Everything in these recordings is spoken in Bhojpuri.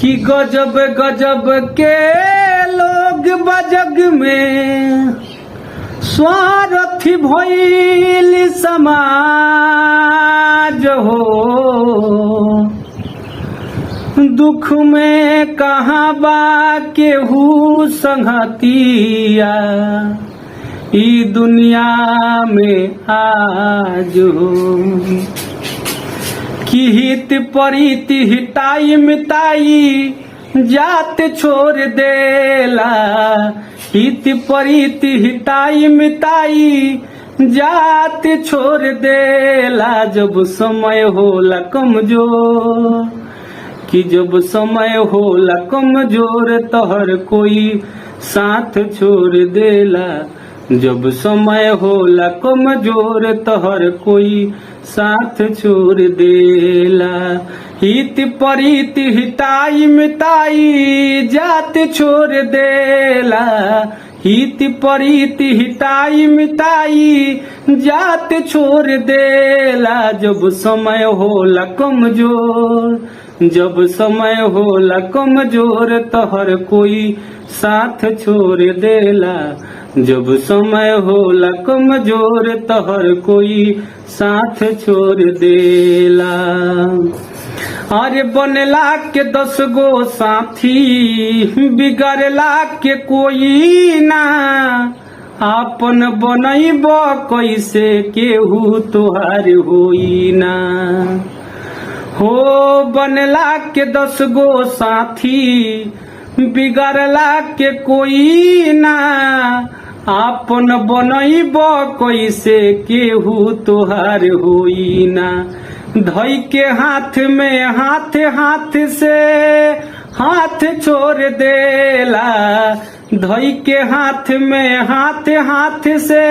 कि गजब गजब के लोग बजग में स्वार्थी भइल समाज हो। दुख में कहाँ बा केहू संगतिया ई दुनिया में आज हो। कि हित परित हिताई मिताई जात छोड़ देला। हित परित हिताई मिताई जात छोड़ देला। जब समय होला कमजोर कि जब समय होला कमजोर तोहर कोई साथ छोड़ देला। जब समय होला कमजोर तोहर कोई साथ छोड़ देला। हित परित हिताई मिताई जात छोड़ देला। हित परित हिताई मिताई जात छोड़ देला। जब समय होला कमजोर जब समय होला कमजोर तोहर कोई साथ छोड़ देला। जब समय होला कमजोर तोहर कोई साथ छोड़ देला। अरे बनला के 10 गो साथी बिगड़ला के कोई ना। आपन बनैब कैसे केहू तोहार होई ना हो। बनला के 10 गो साथी बिगड़ला के कोई ना। आपन बनैब कैसे केहू तोहार होई ना। धई के हाथ में हाथ हाथ से हाथ छोड़ देला। धई के हाथ में हाथ हाथ से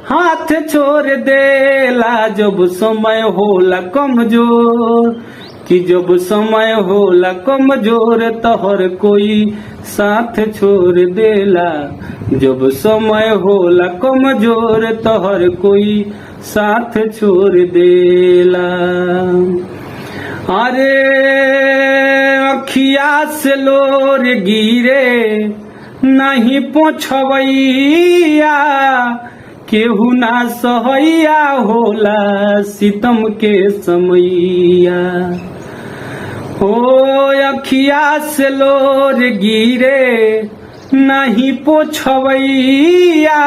हाथ छोड़ देला। जब समय होला कमजोर कि जब समय होला कमजोर तोहर कोई साथ छोड़ देला। जब समय होला कमजोर तोहर कोई साथ छोड़ देला। अरे अखिया से लोर गिरे नहीं पोछवैया। केहू ना सहैया होला सितम के समैया। हो अखिया से लोर गिरे नहीं पोछवैया।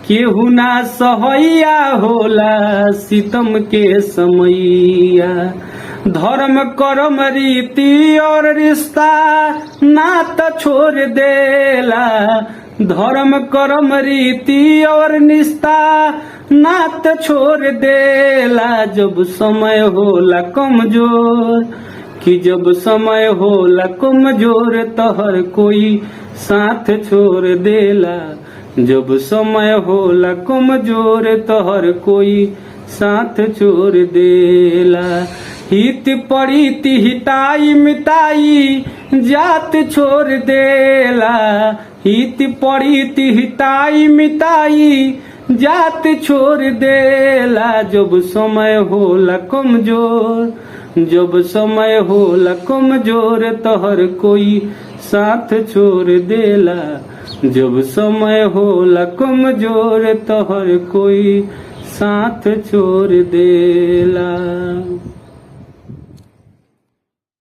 केहू ना सहैया होला सितम के समैया। धर्म कर्म रीति और रिश्ता नाता छोड़ देला। धर्म कर्म रीति और निष्ठा नाता छोड़ देला। जब समय होला कमजोर कि जब समय होला कमजोर तोहर कोई साथ छोड़ देला। जब समय होला कमजोर तोहर कोई साथ छोड़ देला। हित परित हिताई मिताई जात छोड़ देला। हित परित हिताई मिताई जात छोड़ देला। जब समय होला कमजोर जब समय होला कमजोर तोहर कोई साथ छोड़ देला। जब समय होला कमजोर तोहर कोई साथ छोड़ देला।